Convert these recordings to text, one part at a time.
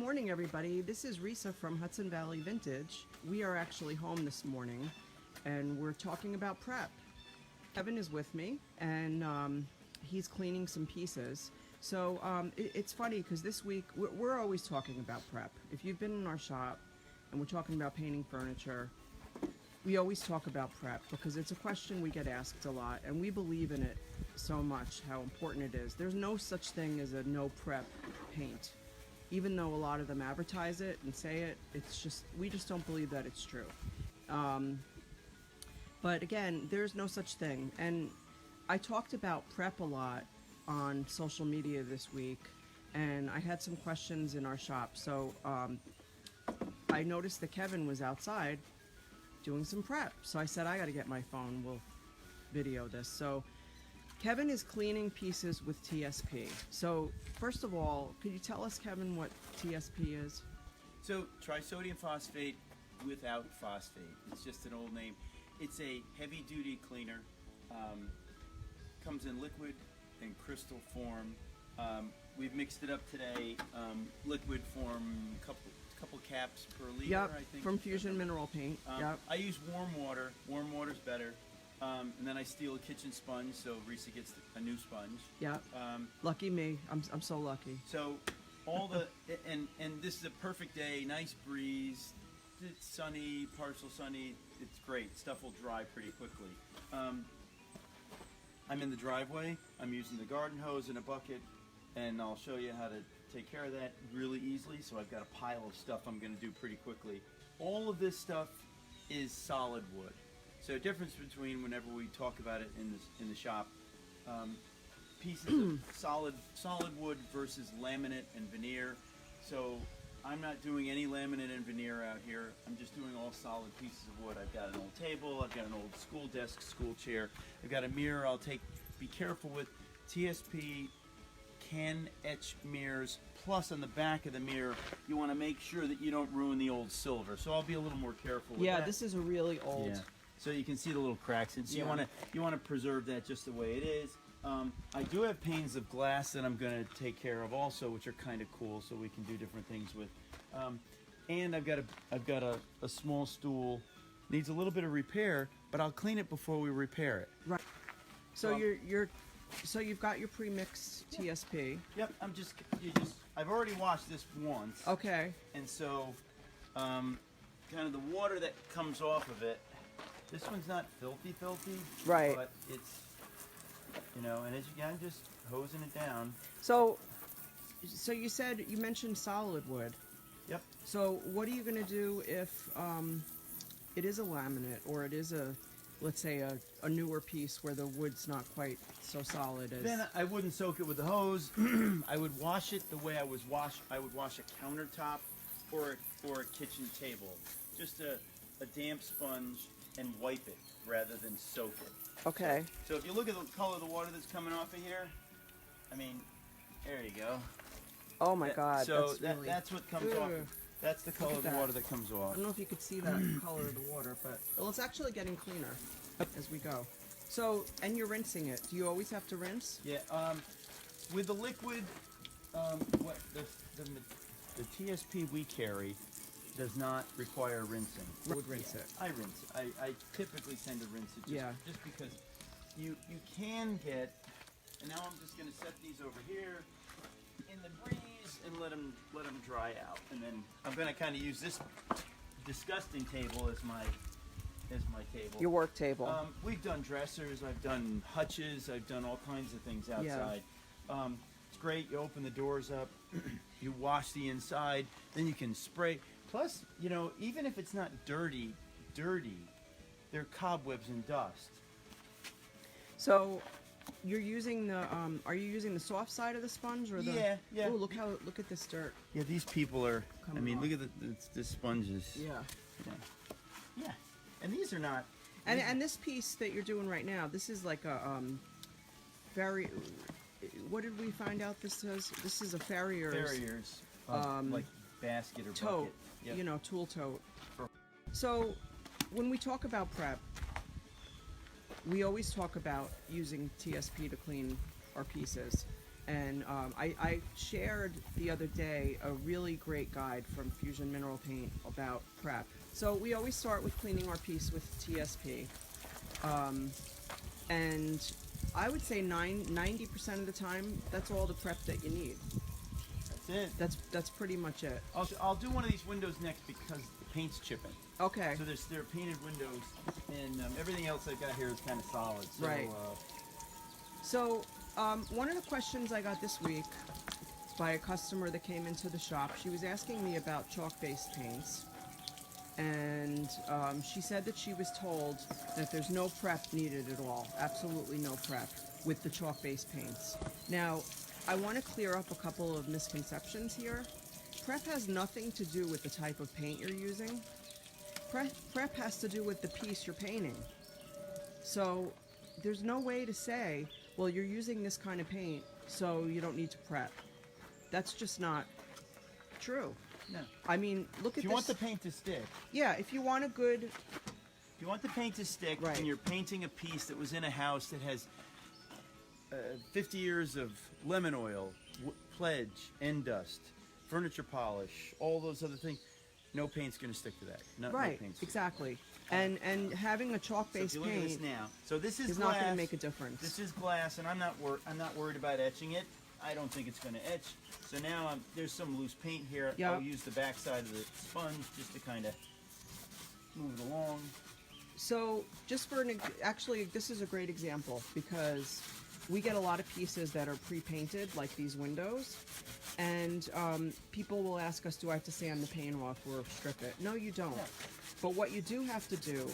morning, everybody. This is Risa from Hudson Valley Vintage. We are actually home this morning, and we're talking about prep. Kevin is with me, and he's cleaning some pieces. So it's funny because this week we're always talking about prep. If you've been in our shop and we're talking about painting furniture, we always talk about prep because it's a question we get asked a lot, and we believe in it so much, how important it is. There's no such thing as a no prep paint. Even though a lot of them advertise it and say it, we just don't believe that it's true. But again, there's no such thing. And I talked about prep a lot on social media this week, and I had some questions in our shop. So I noticed that Kevin was outside doing some prep. So I said, I gotta get my phone, we'll video this. So Kevin is cleaning pieces with TSP. So first of all, could you tell us, Kevin, what TSP is? So trisodium phosphate without phosphate. It's just an old name. It's a heavy duty cleaner. Comes in liquid and crystal form. We've mixed it up today. Liquid form, couple caps per liter, Yep, I think. from Fusion Mineral Paint. Yep. I use warm water. Warm water's better. And then I steal a kitchen sponge, so Risa gets a new sponge. Yep. Lucky me. I'm so lucky. So all the and this is a perfect day. Nice breeze. It's sunny, partial sunny. It's great. Stuff will dry pretty quickly. I'm in the driveway. I'm using the garden hose and a bucket, and I'll show you how to take care of that really easily. So I've got a pile of stuff I'm going to do pretty quickly. All of this stuff is solid wood. So difference between whenever we talk about it in the shop, pieces of solid wood versus laminate and veneer. So I'm not doing any laminate and veneer out here. I'm just doing all solid pieces of wood. I've got an old table. I've got an old school desk, school chair. I've got a mirror. Be careful with TSP can etch mirrors. Plus on the back of the mirror, you want to make sure that you don't ruin the old silver. So I'll be a little more careful with that. Yeah, this is a really old. Yeah. So you can see the little cracks, and so you want to preserve that just the way it is. I do have panes of glass that I'm going to take care of also, which are kind of cool, so we can do different things with. And I've got a small stool, needs a little bit of repair, but I'll clean it before we repair it. Right. So so you've got your Premix TSP. Yep. I've already washed this once. Okay. And so, kind of the water that comes off of it. This one's not filthy, right? But it's, and I'm just hosing it down. So you mentioned solid wood. Yep. So what are you going to do if it is a laminate, or it is let's say a newer piece where the wood's not quite so solid as? Then I wouldn't soak it with the hose. I would wash it the way I would wash a countertop or a kitchen table. Just a damp sponge and wipe it rather than soak it. Okay. So if you look at the color of the water that's coming off of here, I mean, there you go. Oh my God. So that's what comes off. That's the color of the water that comes off. I don't know if you could see that color of the water, but it's actually getting cleaner as we go. So, and you're rinsing it. Do you always have to rinse? Yeah. With the liquid, the TSP we carry does not require rinsing. I would rinse it. I rinse it. I typically tend to rinse it just because you can get, and now I'm just going to set these over here in the breeze and let them dry out. And then I'm going to kind of use this disgusting table as my table. Your work table. We've done dressers, I've done hutches, I've done all kinds of things outside. Yeah. It's great. You open the doors up, you wash the inside, then you can spray. Plus, even if it's not dirty, there are cobwebs and dust. So, you're using the are you using the soft side of the sponge or the? Yeah. Oh, look at this dirt. Yeah, these people are. Coming off. Look at the sponges. Yeah. And these are not. And this piece that you're doing right now, this is like a very. What did we find out this is? This is a farrier's. Like basket or tote. Bucket. Yep. Tool tote. So, when we talk about prep, we always talk about using TSP to clean our pieces. And I shared the other day a really great guide from Fusion Mineral Paint about prep. So we always start with cleaning our piece with TSP. And I would say 90% of the time, that's all the prep that you need. That's it. That's pretty much it. I'll do one of these windows next because the paint's chipping. Okay. So they're painted windows, and everything else I've got here is kind of solid. So, Right. So one of the questions I got this week by a customer that came into the shop, she was asking me about chalk-based paints. And she said that she was told that there's no prep needed at all. Absolutely no prep with the chalk-based paints. Now, I want to clear up a couple of misconceptions here. Prep has nothing to do with the type of paint you're using. Prep has to do with the piece you're painting. So there's no way to say, well, you're using this kind of paint, so you don't need to prep. That's just not true. No. I mean, look at this. If you want the paint to stick. Yeah, if you want a good... If you want the paint to stick, Right. and you're painting a piece that was in a house that has 50 years of lemon oil, pledge, end dust, furniture polish, all those other things, no paint's going to stick to that. No Right, paint's exactly. And having a So if chalk-based you look at this paint now, so this is is glass. not going to make a difference. This is glass, and I'm not worried about etching it. I don't think it's going to etch. So now there's some loose paint here. Yep. I'll use the back side of the sponge just to kind of move it along. So just for actually, this is a great example because we get a lot of pieces that are pre-painted, like these windows, and people will ask us, do I have to sand the paint off or strip it? No, you don't. No. But what you do have to do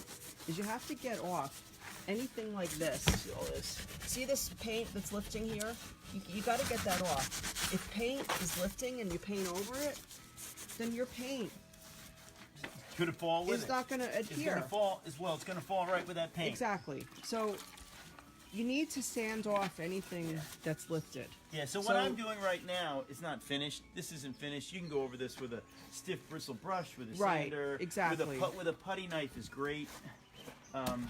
is you have to get off anything like this. See all this? See this paint that's lifting here? You got to get that off. If paint is lifting and you paint over it, then your paint It's going to fall with is it. not going to It's adhere. going to fall as well. It's going to fall right with that paint. Exactly. So you need to sand off anything that's lifted. Yeah, so what I'm doing right now is not finished. This isn't finished. You can go over this with a stiff bristle brush, with a Right, sander. exactly. With a putty knife is great.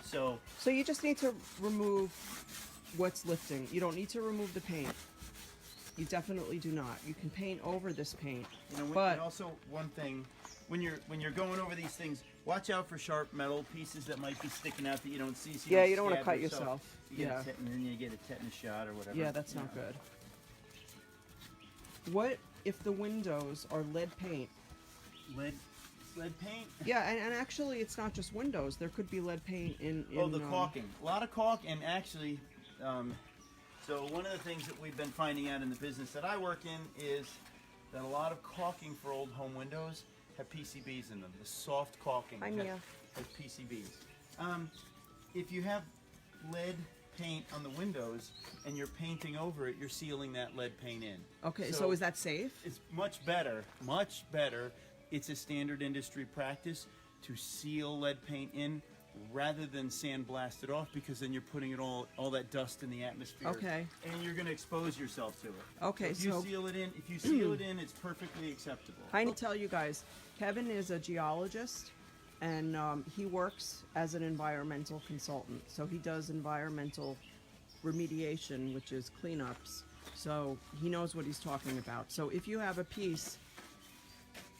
So you just need to remove what's lifting. You don't need to remove the paint. You definitely do not. You can paint over this paint. and also one thing, when you're going over these things, watch out for sharp metal pieces that might be sticking out that you don't see. So Yeah, you don't want to stab cut yourself. You get Yeah. and then you get a tetanus shot or whatever. Yeah, that's not good. What if the windows are lead paint? Lead paint. Yeah, and actually it's not just windows. There could be lead paint in The caulking. A lot of caulk, and actually, so one of the things that we've been finding out in the business that I work in is that a lot of caulking for old home windows have PCBs in them. The soft caulking Hi, has Mia. PCBs. If you have lead paint on the windows and you're painting over it, you're sealing that lead paint in. Okay, so is that safe? It's much better, much better. It's a standard industry practice to seal lead paint in rather than sandblast it off, because then you're putting it all that dust in the atmosphere. Okay. And you're going to expose yourself to it. Okay, So if you seal it in, it's perfectly acceptable. I need to tell you guys, Kevin is a geologist, and he works as an environmental consultant. So he does environmental remediation, which is cleanups. So he knows what he's talking about. So if you have a piece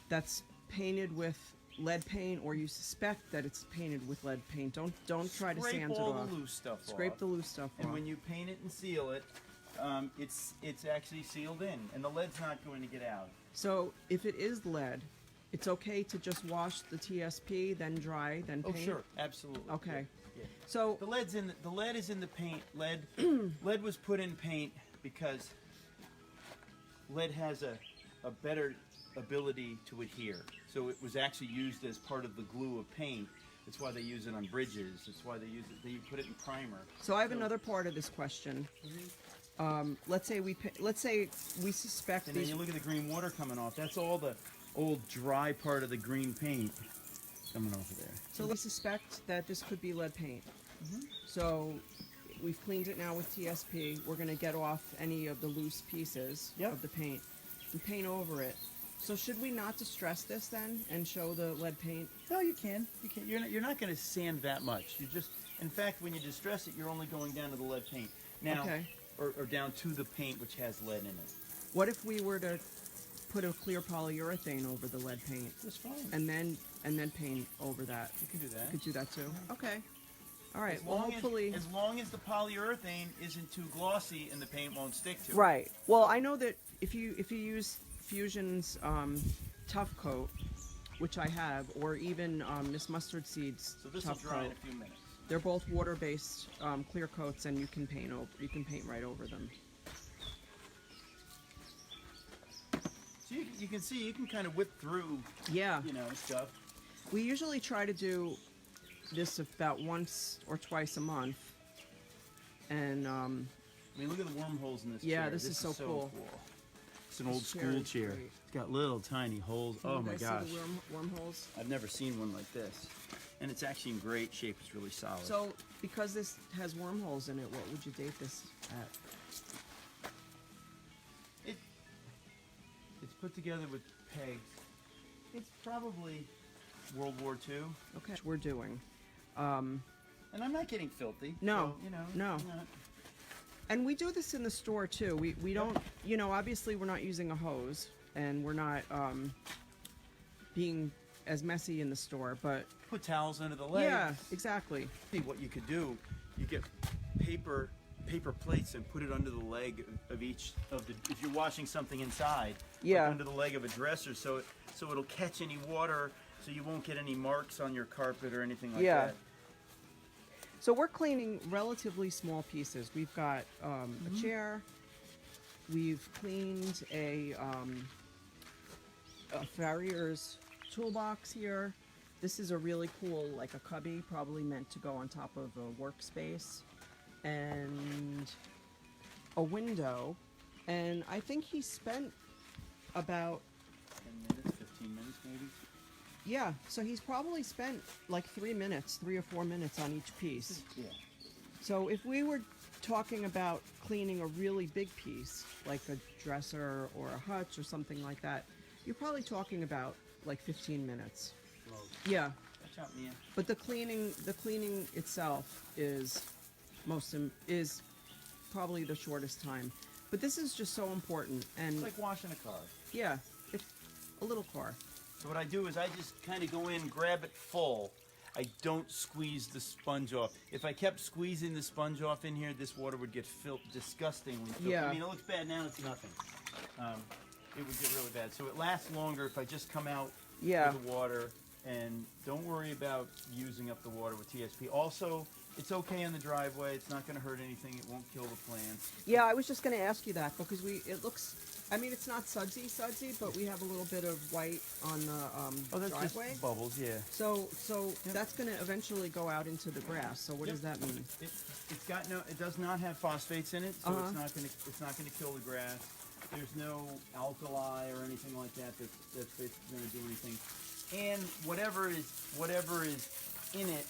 that's painted with lead paint, or you suspect that it's painted with lead paint, don't try to sand it Scrape all off. the loose stuff off. Scrape the loose stuff And off. when you paint it and seal it, it's actually sealed in, and the lead's not going to get out. So if it is lead, it's okay to just wash the TSP, then dry, then paint? Oh, sure, absolutely. Okay. Yeah. So The lead is in the paint. Lead was put in paint because lead has a better ability to adhere. So it was actually used as part of the glue of paint. That's why they use it on bridges. That's why they use it. They put it in primer. So I have another part of this question. Let's say we suspect And then these. you look at the green water coming off. That's all the old dry part of the green paint coming off of there. So we suspect that this could be lead paint. So we've cleaned it now with TSP. We're going to get off any of the loose pieces Yep. of the paint and paint over it. So should we not distress this then and show the lead paint? No, you can. You can. You're not going to sand that much. You just, in fact, when you distress it, you're only going down to the lead paint. Now, Okay. or down to the paint, which has lead in it. What if we were to put a clear polyurethane over the lead paint It's fine. and then paint over that? You can do that. You could do that too. Okay. All right. As Well, long hopefully. as long as the polyurethane isn't too glossy and the paint won't stick to it. Right. Well, I know that if you use Fusion's Tough Coat, which I have, or even Miss Mustard Seeds So this will Tough dry Coat, in a few minutes. they're both water-based clear coats, and you can paint right over them. So you can see, you can kind of whip through, Yeah. stuff. We usually try to do this about once or twice a month, and I mean, look at the wormholes in this yeah, chair. this is so cool. It's an old This chair school is chair. great. It's got little tiny holes. Can Oh you my guys gosh. see the wormholes? I've never seen one like this. And it's actually in great shape. It's really solid. So, because this has wormholes in it, what would you date this at? It's put together with pegs. It's probably World War II. Okay, we're doing. And I'm not getting filthy. No, So, no. I'm not. And we do this in the store too. We don't, obviously we're not using a hose, and we're not being as messy in the store, but Put towels under the legs. yeah, exactly. See what you could do. You get paper plates and put it under the leg of each of the. If you're washing something inside, Yeah. like under the leg of a dresser, so it'll catch any water, so you won't get any marks on your carpet or anything like Yeah. that. So we're cleaning relatively small pieces. We've got a chair. We've cleaned a Farrier's toolbox here. This is a really cool, like a cubby, probably meant to go on top of a workspace, and a window. And I think he spent about 10 minutes, 15 minutes maybe. yeah. So he's probably spent like 3 or 4 minutes on each piece. Yeah. So if we were talking about cleaning a really big piece, like a dresser or a hutch or something like that, you're probably talking about like 15 minutes. Well, Yeah, watch out, Mia. but the cleaning itself is is probably the shortest time. But this is just so important, and It's like washing a car. yeah, it's a little car. So what I do is I just kind of go in, grab it full. I don't squeeze the sponge off. If I kept squeezing the sponge off in here, this water would get disgustingly filthy. Yeah. I mean, it looks bad now, it's nothing. It would get really bad. So it lasts longer if I just come out Yeah. with the water, and don't worry about using up the water with TSP. Also, it's okay in the driveway. It's not going to hurt anything. It won't kill the plants. Yeah, I was just going to ask you that because it looks. I mean, it's not sudsy, but we have a little bit of white on the driveway. Just bubbles, yeah. So that's going to eventually go out into the grass. So what Yep. does that mean? It does not have phosphates in it, so Uh-huh. it's not gonna kill the grass. There's no alkali or anything like that that's basically gonna do anything. And whatever is in it,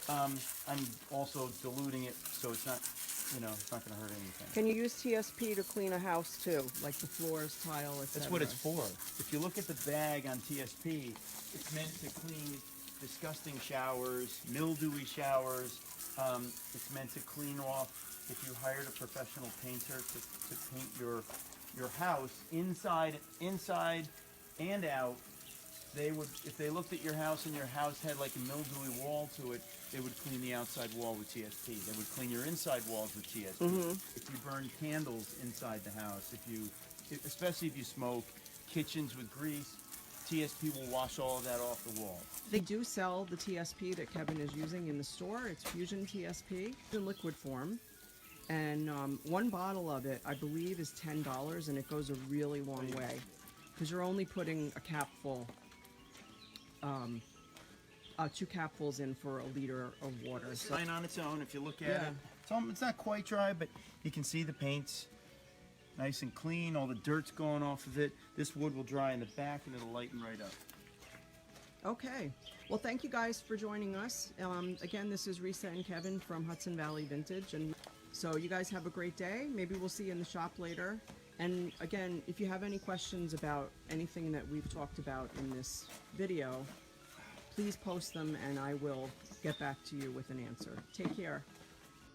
I'm also diluting it, so it's not gonna hurt anything. Can you use TSP to clean a house too, like the floors, tile, etc.? That's what it's for. If you look at the bag on TSP, it's meant to clean disgusting showers, mildewy showers. It's meant to clean off. If you hired a professional painter to paint your house inside and out, they would, if they looked at your house and your house had like a mildewy wall to it, they would clean the outside wall with TSP. They would clean your inside walls with TSP. If you burn candles inside the house, especially if you smoke, kitchens with grease, TSP will wash all of that off the wall. They do sell the TSP that Kevin is using in the store. It's Fusion TSP in liquid form. And one bottle of it, I believe, is $10, and it goes a really long way. Because you're only putting a capful, 2 capfuls in for a liter of water. It's So, fine on its own if you look at Yeah. it. It's not quite dry, but you can see the paint's nice and clean. All the dirt's going off of it. This wood will dry in the back, and it'll lighten right up. okay. Well, thank you guys for joining us. Again, this is Risa and Kevin from Hudson Valley Vintage. And so you guys have a great day. Maybe we'll see you in the shop later. And again, if you have any questions about anything that we've talked about in this video, please post them and I will get back to you with an answer. Take care.